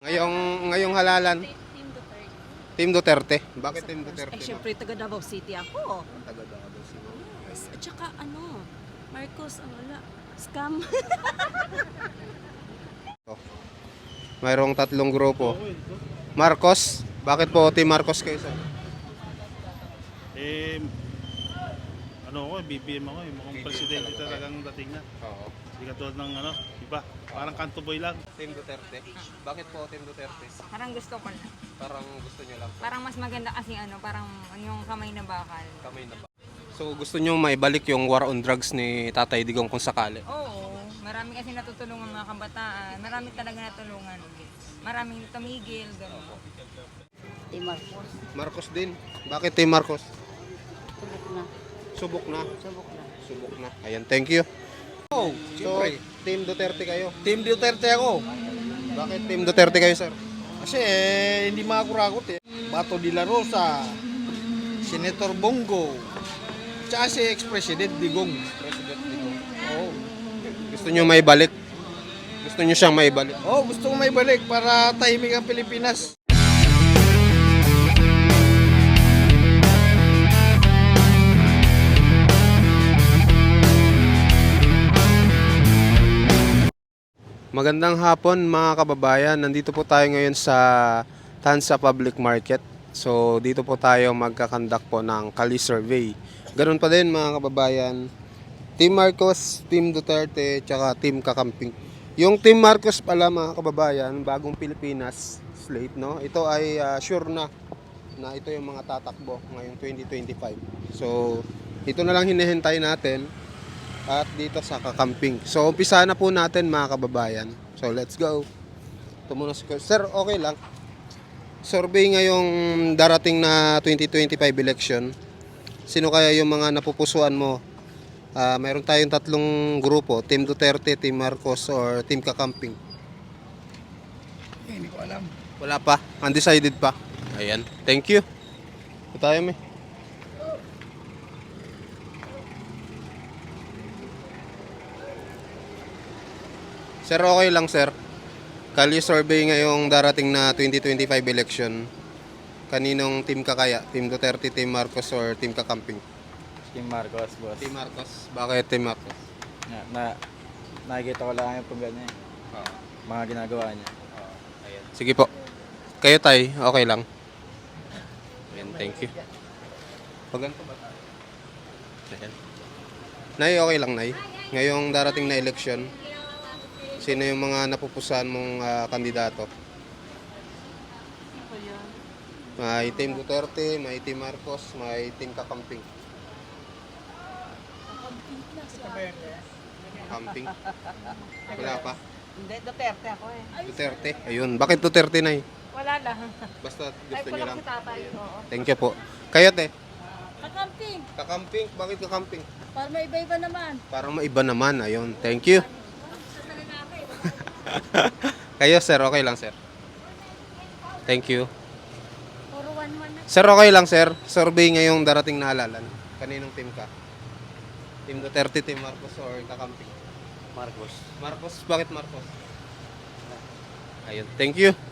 Ngayong halalan, Team Duterte. Bakit Team Duterte? Syempre, taga Davao City ako. Taga Davao City. Yes. At saka Marcos, wala. Scam. Mayroong tatlong grupo. Marcos. Bakit po Team Marcos kayo, sir? BBM ako eh. Mukhang presidente talagang dating na. Oo. Hindi katulad ng iba. Parang kanto boy lang. Team Duterte. Bakit po Team Duterte? Parang gusto ko lang. Parang gusto nyo lang po. Parang mas maganda kasi parang yung kamay na bakal. Kamay na ba? So gusto nyo maibalik yung war on drugs ni Tatay Digong kung sakali? Oo, marami kasi natutulungan mga kabataan. Marami talaga natulungan. Maraming tumigil, gano'n. Team Marcos. Marcos din. Bakit Team Marcos? Subok na. Subok na. Subok na. Subok na. Ayan, thank you. Oh, So, siyempre. Team Duterte kayo. Team Duterte ako. Bakit Team Duterte kayo, sir? Kasi hindi makakurakot eh. Bato de la Rosa, Senator Bongo, tsaka si ex-president Digong. President Digong. Oh. Gusto nyo maibalik? Gusto nyo siyang maibalik? Oh, gusto ko may balik para tahimik ang Pilipinas. Magandang hapon mga kababayan. Nandito po tayo ngayon sa Tansa Public Market. So dito po tayo magkakandak po ng Kali Survey. Ganun pa din mga kababayan. Team Marcos, Team Duterte, tsaka Team Kakamping. Yung Team Marcos pala mga kababayan, bagong Pilipinas slate, no? Ito ay sure na ito yung mga tatakbo ngayong 2025. So ito na lang hinihintay natin. At dito sa Kakamping. So, umpisa na po natin mga kababayan. So, let's go. Ito muna si Sir, okay lang. Survey ngayong darating na 2025 election. Sino kaya yung mga napupusuan mo? Mayroon tayong tatlong grupo. Team Duterte, Team Marcos, or Team Kakamping. Hindi ko alam. Wala pa. Undecided pa. Ayan. Thank you. Ito tayo, may. Sir, okay lang sir. Kali survey ngayong darating na 2025 election. Kaninong team ka kaya? Team Duterte, Team Marcos, or Team Kakamping? Team Marcos, boss. Team Marcos. Bakit Team Marcos? Nakikita ko lang yung pag ganyan, mga ginagawa niya. Sige po. Kayo tay, okay lang. Ayan, thank you. Pag ganito ba? Ayan. Nay, okay lang Nay. Ngayong darating na election, sino yung mga napupusuan mong kandidato? May Team Duterte, may Team Marcos, may Team Kakamping. Kakamping? Wala pa? Hindi, Duterte ako eh. Duterte? Ayun. Bakit Duterte na eh? Wala lang. Basta gusto nyo lang. tatay. Oo. Thank you po. Kayo te? Kakamping. Kakamping? Bakit Kakamping? Para may iba-iba naman. Parang maiba naman. Ayun. Thank you. Kayo sir, okay lang sir. Thank you. Puro 1-1 na. Sir, okay lang sir. Survey ngayong darating na halalan. Kaninong team ka? Team Duterte, Team Marcos, or Kakamping? Marcos. Marcos? Bakit Marcos? Ayun. Thank you. 1/1.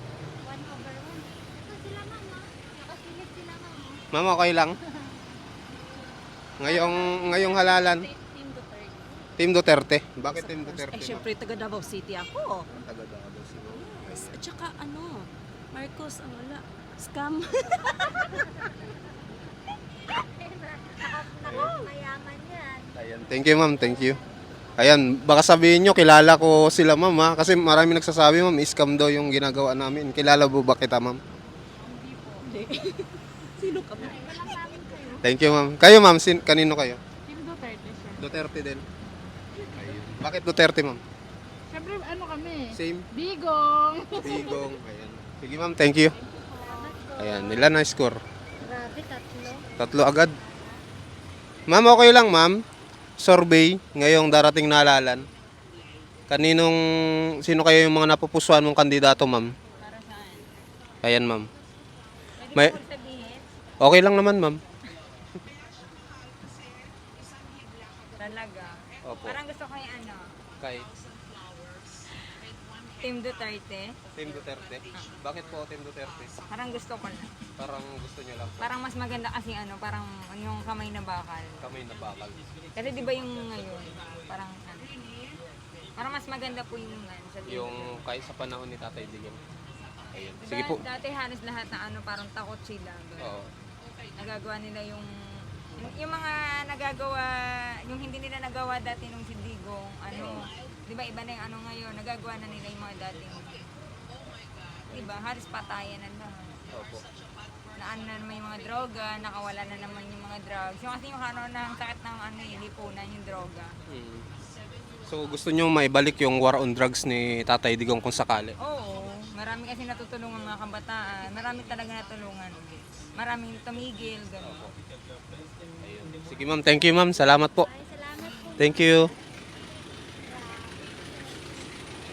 Ito sila mama. Nakasilip sila mama. Ma'am, okay lang? Ngayong halalan. Team Duterte. Team Duterte. Bakit Team Duterte? Syempre, taga Davao City ako. Taga Davao City. Yes. At saka Marcos, wala. Scam. Mayaman yan. Ayan. Thank you ma'am, thank you. Ayan, baka sabihin nyo, kilala ko sila ma'am ha. Kasi marami nagsasabi ma'am, scam daw yung ginagawa namin. Kilala mo ba kita ma'am? Hindi. Sino ka ba? Thank you ma'am. Kayo ma'am, kanino kayo? Team Duterte siya. Duterte din. Ayun. Bakit Duterte ma'am? Siyempre, kami? Same. Bigong! Bigong. Ayan. Sige ma'am, thank you. Ayan, nila na score. Grabe, tatlo. Tatlo agad. Ma'am, okay lang ma'am. Survey ngayong darating na halalan. Sino kayo yung mga napupusuan mong kandidato ma'am? Para saan? Ayan ma'am. Pwede May, mo sabihin? okay lang naman ma'am. Talaga. Opo. Parang gusto ko yung Kay Team Duterte. Team Duterte. Bakit po Team Duterte? Parang gusto ko lang. Parang gusto nyo lang po. Parang mas maganda kasi ano, parang yung kamay na bakal. Kamay na bakal. Kasi di ba yung ngayon, parang ano, parang mas maganda po yung ano, sa Team Yung Duterte. kahit sa panahon ni Tatay Digong. Ayun. Diba, Sige po. dati halos lahat na ano, parang takot sila. Oo. Nagagawa nila yung mga nagagawa, yung hindi nila nagawa dati nung si Digong, ano, di ba iba na yung ano ngayon, nagagawa na nila yung mga dating, di ba, halos patayan na lang. Opo. Naano na naman yung mga droga, nakawala na naman yung mga drugs. Yung kasi yung ano, ng sakit ng ano, lipunan, yung droga. Mm. So gusto nyo maibalik yung war on drugs ni Tatay Digong kung sakali? Oo, marami kasi natutulungan mga kabataan, marami talaga natulungan. Maraming tumigil, gano'n. Sige ma'am, thank you ma'am. Salamat po. Salamat po. Thank you.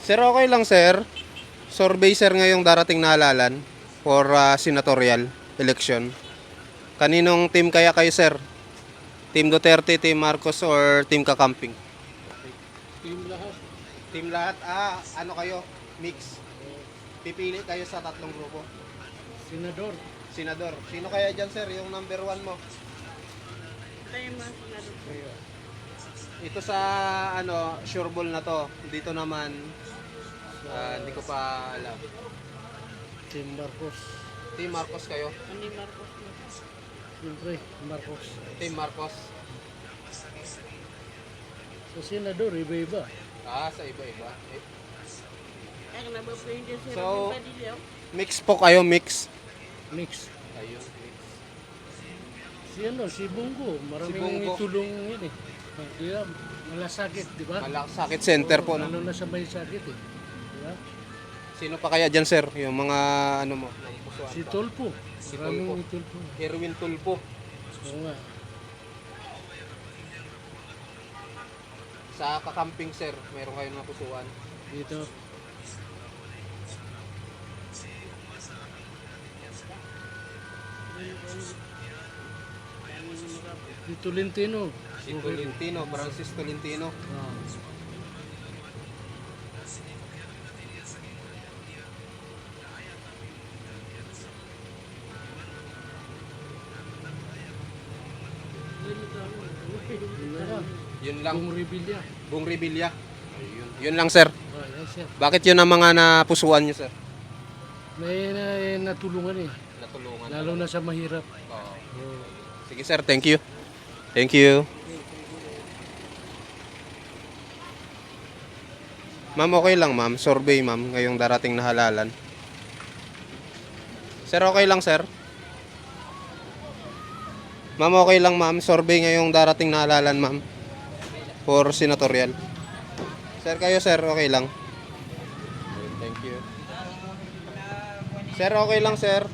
Sir, okay lang sir. Survey sir ngayong darating na halalan for senatorial election. Kaninong team kaya kayo sir? Team Duterte, Team Marcos, or Team Kakamping? Team lahat. Team lahat? Ano kayo? Mix. Pipili kayo sa tatlong grupo. Senador. Senador. Sino kaya dyan sir? Yung number 1 mo? Ito sa ano, sure ball na to. Dito naman hindi ko pa alam. Team Marcos. Team Marcos kayo? Siyempre, Marcos. Team Marcos. Sa senador, iba-iba. Sa iba-iba. So, mix po kayo, mix. Mix. Ayun, mix. Si Bongo, maraming Si Bongo. tulong yun eh. Kaya malasakit, di ba? Malakasakit center po. No? Lalo na sa may sakit eh. Di ba? Sino pa kaya dyan sir? Yung mga ano mo? Yung pusuan Si pa. Tolpo. Si Maraming Tolpo. Tolpo. Erwin Tulpo. Oo nga. Sa Kakamping sir, meron kayong napusuan. Dito. Si Tolentino. Si Tolentino, Francis Tolentino. Ah. Yun lang. Bung Revilla. Bung Revilla. Ayun. Yun lang sir. Yes, sir. Bakit yun ang mga napusuan nyo sir? May natulungan eh. Natulungan. Lalo na sa mahirap. Oo. Oh. Sige sir, thank you. Thank you. Ma'am, okay lang ma'am. Survey ma'am, ngayong darating na halalan. Sir, okay lang sir? Ma'am, okay lang ma'am. Survey ngayong darating na halalan ma'am. For senatorial. Sir, kayo sir, okay lang? Thank you. Sir, okay lang sir?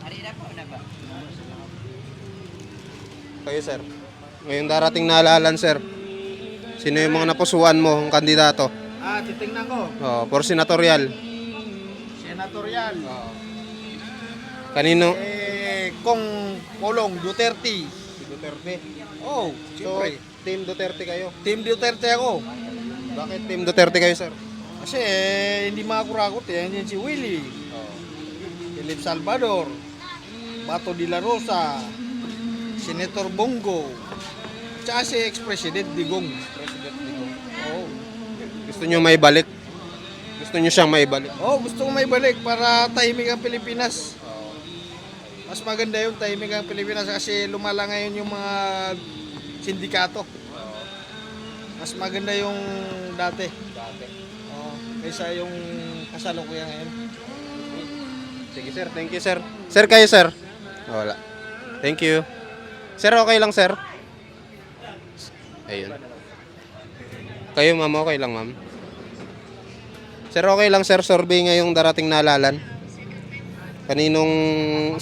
Kayo sir. Ngayong darating na halalan sir. Sino yung mga napusuan mo, ang kandidato? Titingnan ko. Oh, for senatorial. Senatorial. Kanino? Kung Pulong Duterte. Si Duterte. Oh, So, siyempre. Team Duterte kayo. Team Duterte ako. Bakit Team Duterte kayo sir? Kasi hindi makakurakot eh. Yan si Willie. Philip Salvador. Bato de la Rosa. Senator Bongo. Tsaka si ex-president Digong. President Digong. Oh. Gusto nyo maibalik? Gusto nyo siyang maibalik? Oh, gusto ko may balik para tahimik ang Pilipinas. Mas maganda yung tahimik ang Pilipinas kasi lumala ngayon yung mga sindikato. Mas maganda yung dati. Dati. Oh, kaysa yung kasalukuyan ngayon. Sige sir, thank you sir. Sir, kayo sir? Wala. Thank you. Sir, okay lang sir? Ayun. Kayo ma'am, okay lang ma'am? Sir, okay lang sir, survey ngayong darating na halalan?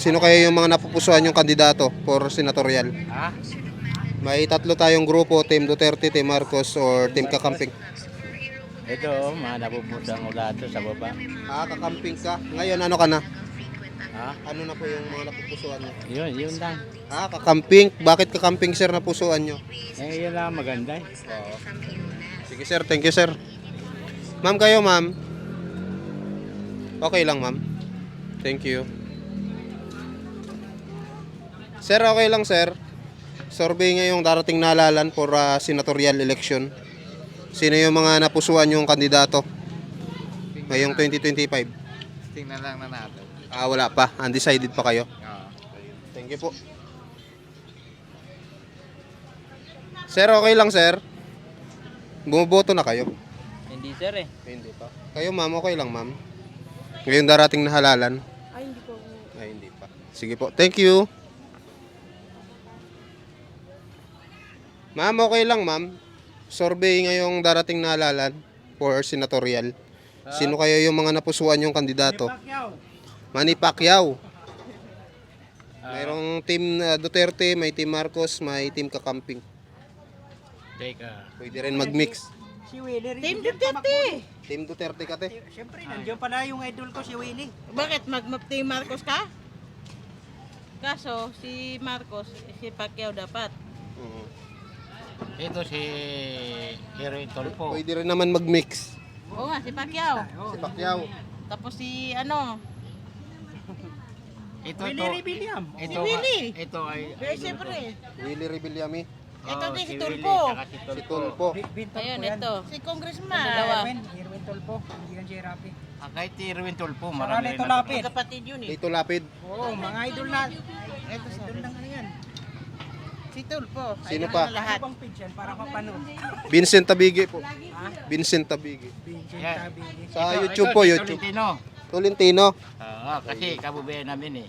Sino kaya yung mga napupusuan yung kandidato for senatorial? May tatlo tayong grupo, Team Duterte, Team Marcos, or Team Kakamping. Ito, mga napupusang ulato sa baba. Kakamping ka. Ngayon, ano ka na? Ha? Ano na po yung mga napupusuan nyo? Yun lang. Kakamping. Bakit kakamping sir napusuan nyo? Yun lang maganda eh. Sige sir, thank you sir. Ma'am, kayo ma'am. Okay lang, ma'am. Thank you. Sir, okay lang, sir. Survey ngayong darating na halalan for senatorial election. Sino yung mga napusuan yung kandidato ngayong 2025? Tingnan lang na natin. Wala pa. Undecided pa kayo. Thank you po. Sir, okay lang, sir. Bumoboto na kayo? Hindi sir eh. Hindi pa. Kayo, ma'am, okay lang, ma'am. Ngayong darating na halalan? Ay, hindi po. Ay, hindi pa. Sige po. Thank you. Ma'am, okay lang, ma'am. Survey ngayong darating na halalan for senatorial. Sino kaya yung mga napusuan yung kandidato? Manny Pacquiao. Mayroong team Duterte, may team Marcos, may team Kakamping. Teka. Pwede rin mag-mix. Si Willie rin. Team Duterte. Team Duterte ka, te. Siyempre, nandiyan pala yung idol ko si Willie. Bakit mag-team Marcos ka? Kaso si Marcos, si Pacquiao dapat. Oo. Ito si Hero Tolpo. Pwede rin naman mag-mix. Oo nga, si Pacquiao. Si Pacquiao. Tapos si ano, Ito Willie William. Ito, Willie. ito ay pero siyempre, Willie Rebillami. ito din si Willie, Tulfo. tsaka si Si Tulfo. Tulpo. Ayun, ito. Si Congressman. Dalawa. Irwin Tolpo. Hindi yan si Rapi. Kahit si Irwin Tulfo, Saka marami Leto rin. Lapid. Kapatid yun eh. Lito Lapid. Oo, mga idol na. Ito, idol lang ano yan. Si Tulfo. Sino Ayun pa? na lahat. Ano bang page yan? Para kapanood. Vincent Tabigi po. Vincent Tabigi. Vincent Yan. Tabigi. Sa Ito, YouTube ito, po, si YouTube. Tolentino. Tolentino. Oo, kasi kabubayan namin eh.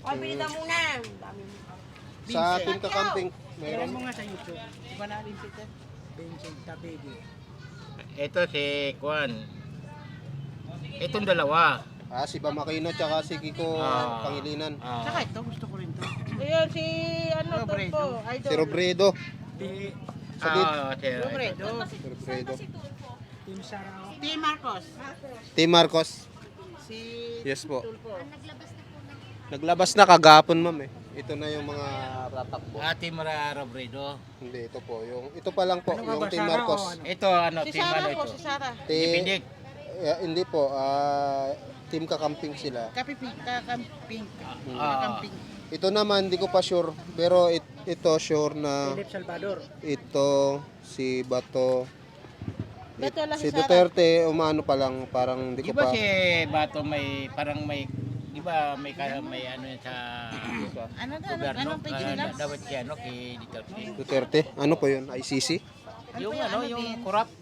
Sa team Kakamping. Tingnan Mayroon. mo nga sa YouTube. Iba na rin si Vincent Tabigi. Ito si Kwan. Itong dalawa. Si Bamakino tsaka si Kiko Pangilinan. Saka ito, gusto ko rin to. Ayun, si ano, Robredo. Tulfo. Idol. Si Robredo. Di- Sagit. Si Robredo. Si Robredo. Team Sarao. Si Marcos. Team Marcos. Si Yes po. Tulfo. Naglabas na kagapon, ma'am eh. Ito na yung mga tatakbo. Ate Mara Robredo. Hindi, ito po. Yung, ito pa lang po, Ano nga yung ba, Team Sara Marcos. o ano? Ito ano, Si team Sara ano po, ito? si Sara. Independent. Hindi po, Team Kakamping sila. Kapiping, kakamping. Ah. Kakamping. Ito naman, hindi ko pa sure. Pero ito sure na Philip Salvador. ito, si Bato, Bato lang si si Sara. Duterte, umano pa lang, parang hindi Di ko ba pa. si Bato may parang may di ba may may ano yan sa Ano na, gobyerno? anong page nila? Dapat kay ano kay Duterte. Duterte, ano po yun? ICC? Yung ano, yung corrupt.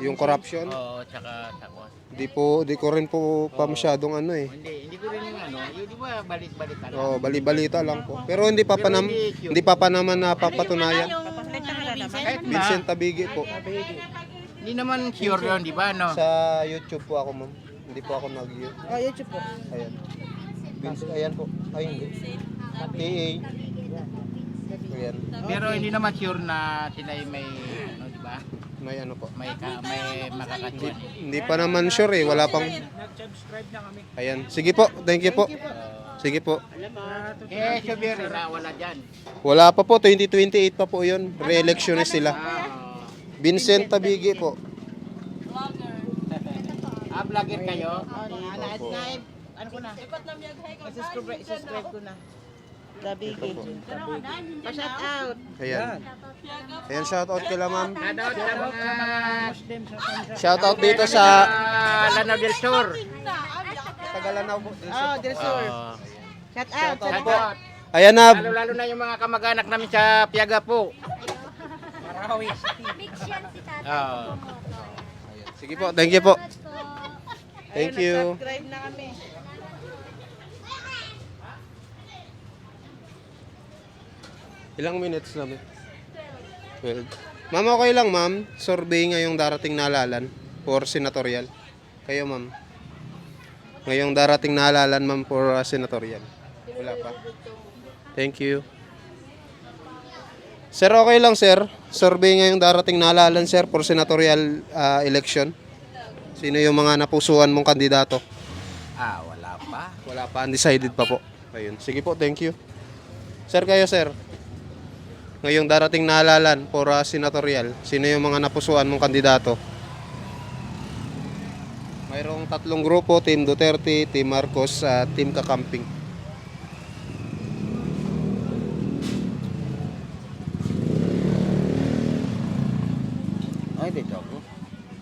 Yung corruption? Oo, tsaka takot. Di ko rin po pa masyadong ano eh. Hindi ko rin yung ano, yung di ba balik-balik ano. Oh, bali-balita lang po. Pero hindi pa naman napapatunayan. Kahit na, Vincent Tabigi po. hindi naman sure yun, di ba no? Sa YouTube po ako, ma'am. Hindi po ako Oh, YouTube po. Ayan. Ayan po. Ay, hindi. TA. Ayan. Pero hindi naman sure na sila yung may ano, di ba? May ano po. May makakatuan. Hindi pa naman sure eh. Wala pang... Nag-subscribe na kami. Ayan. Sige po. Thank you po. Sige po. Eh, sabihin na wala dyan. Wala pa po. 2028 pa po yun. Re-electionist sila. Ah, Vincent Tabigi po. vlogger kayo? Ano ko na? Subscribe ko na. Tabigi. Pa-shout out. Ayan. Ayan, shout out kila ma'am. Shoutout sa mga Muslim sa Tanzania. Shout out dito sa Lanao del Sur. Tagalanaw po. Oh, del Sur. Shout out. Shoutout. Ayan na. Lalo na yung mga kamag-anak namin sa Piaga po. Marawi. Mix yan si Tata. Oo. Sige po. Thank you po. Thank you. Subscribe na kami. Ilang minutes na ba? 12. Ma'am, okay lang ma'am. Survey ngayong darating na halalan for senatorial. Kayo ma'am. Ngayong darating na halalan ma'am for senatorial. Wala pa. Thank you. Sir, okay lang sir. Survey ngayong darating na halalan sir for senatorial election. Sino yung mga napusuan mong kandidato? Wala pa. Wala pa. Undecided pa po. Ayun. Sige po, thank you. Sir, kayo sir. Ngayong darating na halalan for senatorial, sino yung mga napusuan mong kandidato? Mayroong tatlong grupo, Team Duterte, Team Marcos, at Team Kakamping. Ay, dito ako.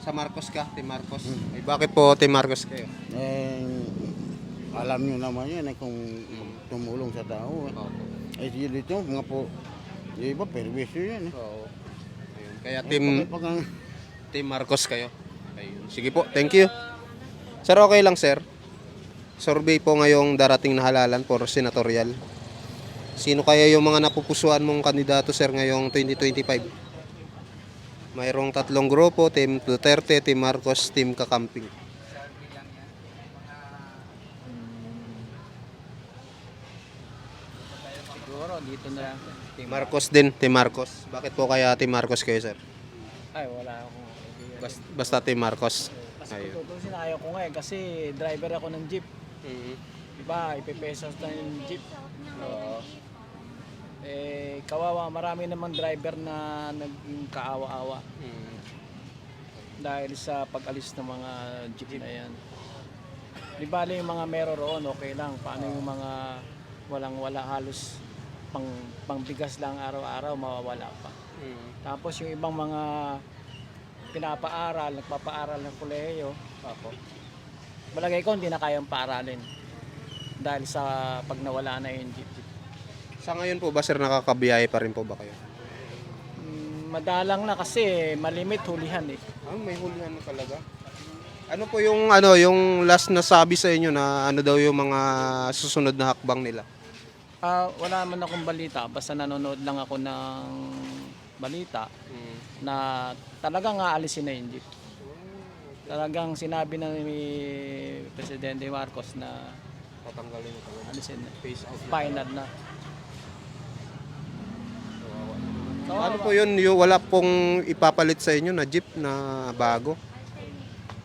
Sa Marcos ka, Team Marcos. Ay, bakit po Team Marcos kayo? Eh, alam nyo naman yan kung tumulong sa tao. Eh, dito, mga po, yung iba, perwisyo yan. Oo. Ayun. Kaya Team Marcos kayo. Ayun. Sige po, thank you. Sir, okay lang sir. Survey po ngayong darating na halalan for senatorial. Sino kaya yung mga napupusuan mong kandidato sir ngayong 2025? Mayroong tatlong grupo, Team Duterte, Team Marcos, Team Kakamping. Siguro, dito na lang. Marcos din, Team Marcos. Bakit po kaya Team Marcos kayo sir? Ay, wala akong idea. Basta Team Marcos. Kasi Ayun. kung tutusin, ayaw ko nga eh. Kasi driver ako ng jeep. Diba, ipipesos na yung jeep. Eh, kawawa, marami namang driver na naging kaawa-awa. Dahil sa pag-alis ng mga jeep na yan. Di bali yung mga meron roon, okay lang. Paano yung mga walang-wala halos pangbigas lang araw-araw, mawawala pa. Tapos yung ibang mga pinapaaral, nagpapaaral ng kolehiyo, balagay ko hindi na kayang paaralin. Dahil sa pag nawala na yung jeep. Sa ngayon po ba sir nakakabiyahe pa rin po ba kayo? Madalang na kasi malimit hulihan eh. Ah, may hulihan na talaga. Ano po yung yung last na sabi sa inyo na ano daw yung mga susunod na hakbang nila? Wala man akong balita, basta nanonood lang ako ng balita na talagang aalisin na yung jeep. Talagang sinabi na ni Presidente Marcos na Tatanggalin ito. alisin na. Face out. Final na. Ano po yun? Yung wala pong ipapalit sa inyo na jeep na bago?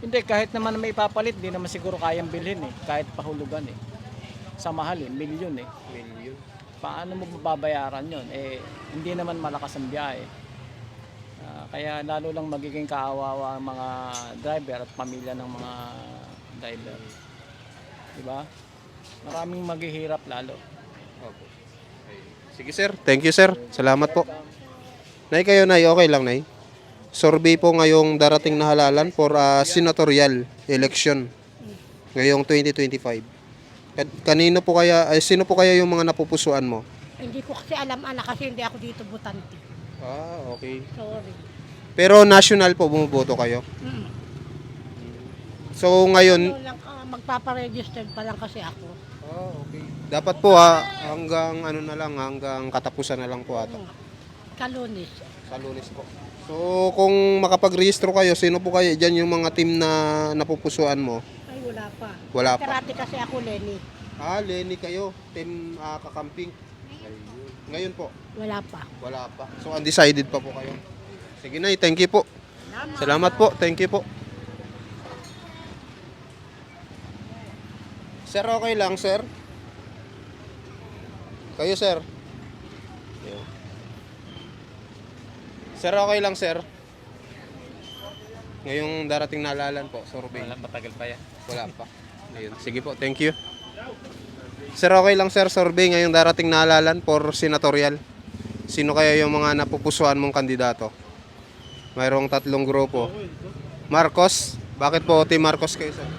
Hindi, kahit naman may ipapalit, di naman siguro kayang bilhin eh. Kahit pahulugan eh. Sa mahal eh, milyon eh. Million. Paano mo babayaran yon? Eh, hindi naman malakas ang biyahe. Kaya lalo lang magiging kaawawa ang mga driver at pamilya ng mga driver. Diba? Maraming maghihirap lalo. Okay. Sige sir, thank you sir. Salamat po. Nay kayo nay, okay lang nay. Survey po ngayong darating na halalan for senatorial election ngayong 2025. Kanino po kaya, sino po kaya yung mga napupusuan mo? Hindi ko kasi alam anak kasi hindi ako dito butante. Ah, okay. Sorry. Pero national po bumuboto kayo? So ngayon, Ano lang, magpaparegister pa lang kasi ako. okay. Dapat po hanggang ano na lang, hanggang katapusan na lang po ata. Kalunis. Sa Lunes po. So kung makapag-rehistro kayo, sino po kayo diyan yung mga team na napupusuan mo? Ay, wala pa. Wala pa. Karate kasi ako, Lenny. Lenny kayo, team Kakamping. Ayun. Ngayon po, Wala pa. wala pa. So undecided pa po kayo. Sige na, thank you po. Salamat po, thank you po. Sir, okay lang, sir? Kayo, sir? Sir, okay lang, sir? Ngayong darating na halalan po, survey. Wala, matagal pa yan. Wala pa. Ayun. Sige po, thank you. Sir, okay lang, sir, survey ngayong darating na halalan for senatorial. Sino kaya yung mga napupusuan mong kandidato? Mayroong tatlong grupo. Marcos? Bakit po Team Marcos kayo, sir?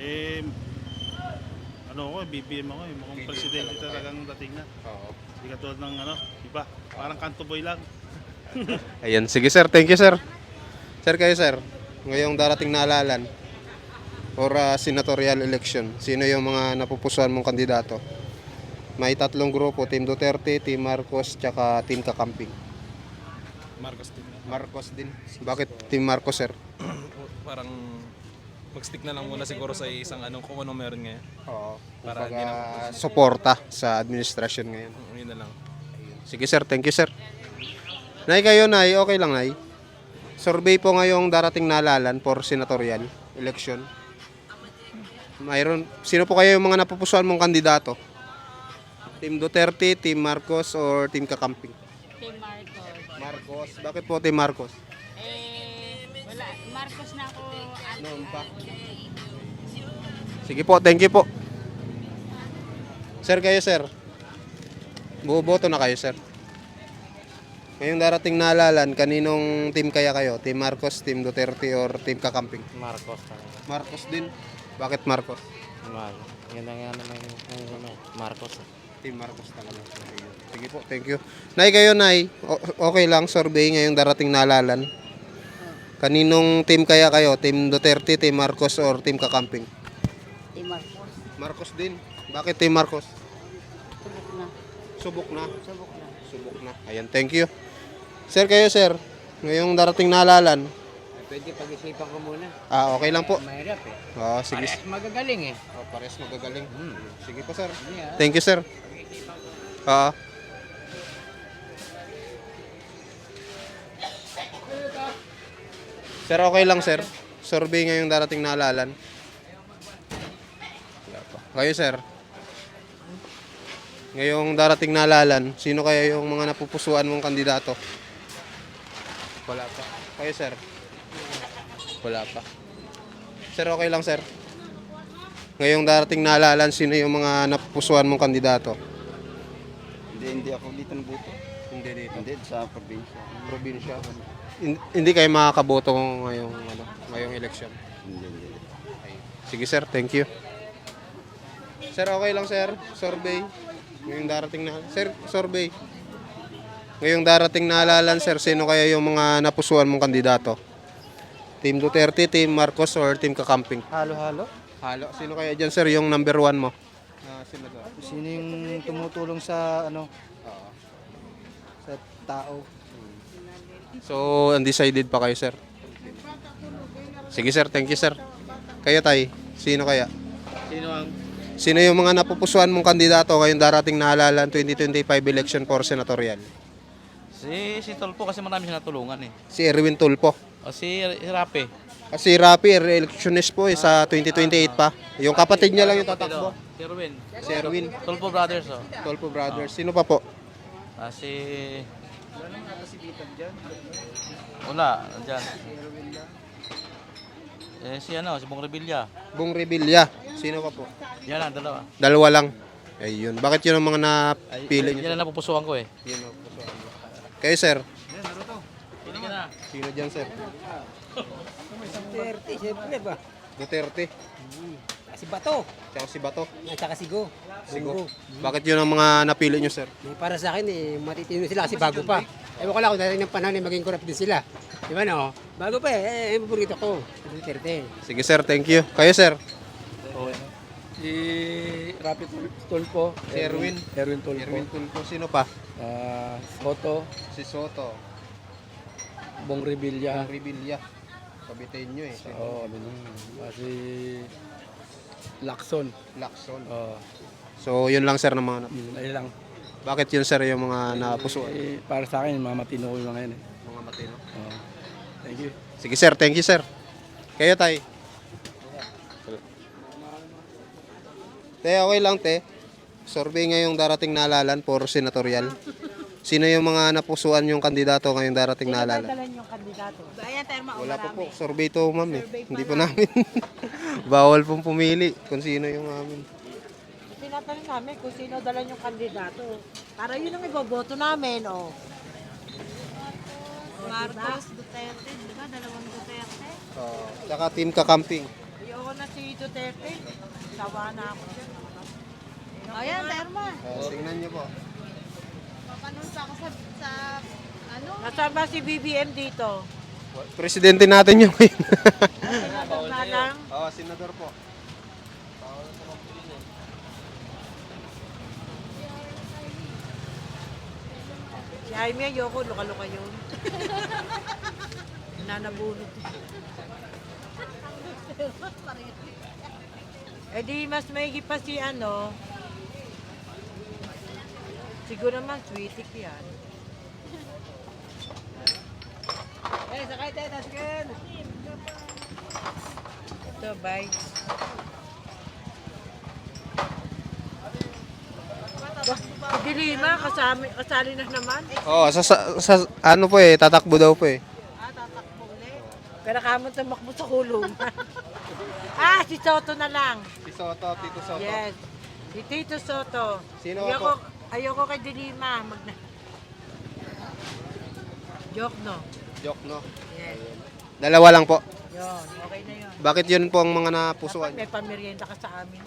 Eh, BBM ako, yung mukhang presidente talagang dating na. Oo. Hindi katulad ng iba, parang kanto boy lang. Ayan, sige sir, thank you sir. Sir kayo sir, ngayong darating na halalan for senatorial election, sino yung mga napupusuan mong kandidato? May tatlong grupo, Team Duterte, Team Marcos, tsaka Team Kakamping. Marcos din. Marcos din. Bakit Team Marcos sir? Parang mag-stick na lang muna siguro sa isang kung anong meron ngayon. Oo. Para Para hindi na suporta sa administrasyon ngayon. Yun na lang. Sige sir, thank you sir. Nay kayo nay, okay lang nay. Survey po ngayong darating na halalan for senatorial election. Mayroon, sino po kayo yung mga napupusuan mong kandidato? Team Duterte, Team Marcos, or Team Kakamping? Team Marcos. Marcos. Bakit po Team Marcos? Eh, Wala, Marcos na ako. Noon pa. Sige po, thank you po. Sir, kayo sir. Buboto na kayo sir. Ngayong darating na halalan, kaninong team kaya kayo? Team Marcos, Team Duterte, or Team Kakamping? Marcos talaga. Marcos din. Bakit Marcos? Yan ang Marcos. Team Marcos talaga. Ayun. Sige po, thank you. Nay, kayo Nay, okay lang, survey ngayong darating na halalan. Kaninong team kaya kayo? Team Duterte, Team Marcos, or Team Kakamping? Team Marcos. Marcos din. Bakit Team Marcos? Subok na. Subok na. Subok na. Subok na. Ayan, thank you. Sir, kayo sir, ngayong darating na halalan. Pwede pag-isipan ko muna. Okay lang po. Mahirap eh. Sige. Magagaling eh. Pares magagaling. Sige po sir. Thank you sir. Sir, okay lang sir. Survey ngayong darating na halalan. Wala pa. Kayo sir. Ngayong darating na halalan, sino kaya yung mga napupusuan mong kandidato? Wala pa. Kayo sir. Wala pa. Sir, okay lang sir. Ngayong darating na halalan, sino yung mga napupusuan mong kandidato? Hindi ako dito nabuto. Hindi dito. Hindi, sa probinsya. Probinsya. Hindi kayo makakaboto ngayong election. Hindi. Sige sir, thank you. Sir, okay lang sir. Survey. Ngayong darating na sir, survey. Ngayong darating na halalan sir, sino kaya yung mga napusuan mong kandidato? Team Duterte, Team Marcos, or Team Kakamping? Halo-halo. Halo. Sino kaya dyan sir yung number 1 mo? Senador. Sino yung tumutulong sa sa tao? So, undecided pa kayo sir? Sige sir, thank you sir. Kayo tay, sino kaya? Sino yung mga napupusuan mong kandidato ngayong darating na halalan 2025 election for senatorial? Si Tulpo kasi marami siya natulungan eh. Si Erwin Tulpo. O si Rape. Si Rapi, re-electionist po sa 2028 pa. Yung kapatid niya lang yung tatakbo. Si Erwin. Si Erwin. Tulpo Brothers oh. Tulpo Brothers. Sino pa po? Si... Wala, dyan. Si Bong Revilla. Bong Revilla. Sino pa po? Yan lang, dalawa. Dalawa lang. Ayun. Bakit yun ang mga napili niyo? Yan ang napupusuan ko eh. Yun ang pusuan mo. Kayo sir? Pili ka na. Sino dyan sir? Duterte, siyempre ba? Duterte. Si Bato. Tsaka si Bato. At saka si Go. Sigo. Bakit yun ang mga napili niyo sir? Para sa akin matitino sila kasi bago pa. Ewan ko lang kung darating ng panahon maging corrupt din sila. Di ba no? Bago pa paborito ko. Duterte. Sige sir, thank you. Kayo sir? Si Rapi Tulpo. Si Erwin. Erwin Tulpo. Erwin Tulpo. Sino pa? Soto. Si Soto. Bong Revilla. Bong Revilla. Kabitain nyo eh. Oo, si Lacson. Lacson. Oo. So, yun lang sir ng mga Ayun lang. Bakit yun sir yung mga napusuan? Para sa akin, mga matino ko yung mga yun eh. Mga matino. Oo. Thank you. Sige sir, thank you sir. Kayo tay. Te, okay lang te. Survey ngayong darating na halalan for senatorial. Sino yung mga napusuan yung kandidato ngayong darating na halalan? yung kandidato? Ayan, terma. Wala pa po. Survey to ma'am eh. Hindi pa namin. Bawal pong pumili kung sino yung amin. Tinatanong namin kung sino dala yung kandidato. Para yun ang iboboto namin, oh. Marcos, Duterte, di ba? Dalawang Duterte. Tsaka Team Kakamping. Ayoko na si Duterte. Sawa na ako. Ayan, terma. Tingnan niyo po. Papanong sa ako sa ano? Nasaan ba si BBM dito? Presidente natin yung ngayon. Wala lang. Senador po. Si Jaime, ayoko. Luka-luka yun. Nanabunot. Eh di mas maigi pa si ano. Siguro naman sweetie yan. Sakay tayo, taskin! Ito, bye. Si Dilima, kasali na naman. Ano po eh, tatakbo daw po eh. Tatakbo ulit. Pero kamo tumakbo sa kulong. Si Soto na lang. Si Soto, Tito Soto. Yes. Si Tito Soto. Sino Ayoko kay Dilima. Joke, no? Joke, no? Yes. Dalawa lang po. Yun, okay na yun. Bakit yun po ang mga napusuan? Dapat may pamerienda ka sa amin.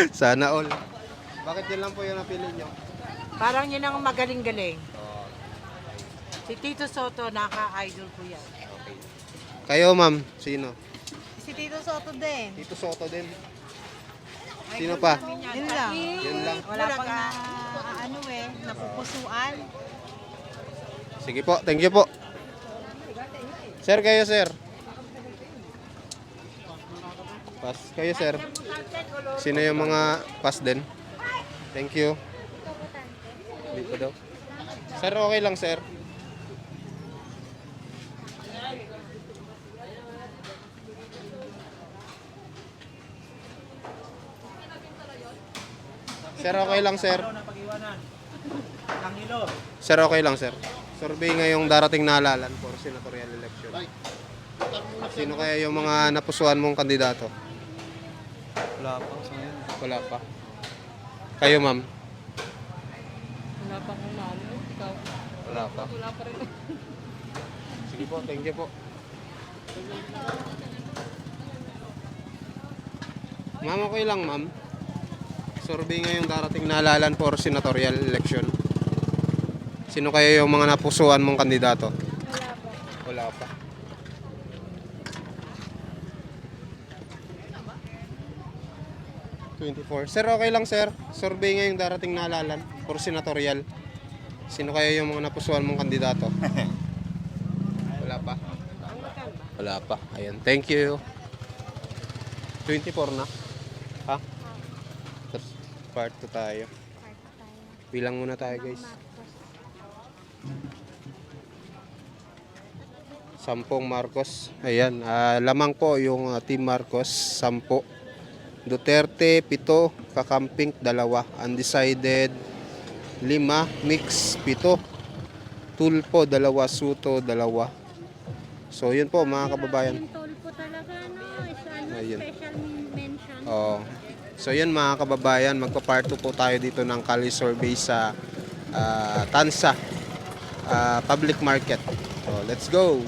Sana all. Bakit yun lang po yung napili nyo? Parang yun ang magaling-galing. Si Tito Soto, naka-idol ko yan. Kayo, ma'am, sino? Si Tito Soto din. Tito Soto din. Sino pa? Yun lang. Yun lang. Wala pang napupusuan. Sige po, thank you po. Sir, kayo, sir. Pass. Kayo, sir. Sino yung mga pass din? Thank you. Hindi pa daw. Sir, okay lang, sir. Sir, okay lang, sir. Sir, okay lang, sir. Survey ngayong darating na halalan for senatorial election. Sino kaya yung mga napusuan mong kandidato? Wala pa sa ngayon. Wala pa. Kayo, ma'am? Wala pa akong nalo. Ikaw? Wala pa. Wala pa rin. Sige po, thank you po. Ma'am, okay lang, ma'am. Survey ngayong darating na halalan for senatorial election. Sino kaya yung mga napusuan mong kandidato? Wala pa. 24. Sir, okay lang, sir. Survey ngayong darating na halalan for senatorial. Sino kaya yung mga napusuan mong kandidato? Wala pa. Wala pa. Ayan. Thank you. 24 na. Ha? Part 2 tayo. Bilang muna tayo, guys. 10 Marcos. Ayan. Lamang po yung Team Marcos. 10. Duterte, 7. Kakamping, 2. Undecided, 5. Mix, 7. Tulpo, 2. Suto, 2. So, yun po mga kababayan. Yung toll po talaga, no? Is Ayun. special mention. Oh. So yun mga kababayan, magpa-part 2 po tayo dito ng Kali Survey sa Tansa Public Market. So let's go!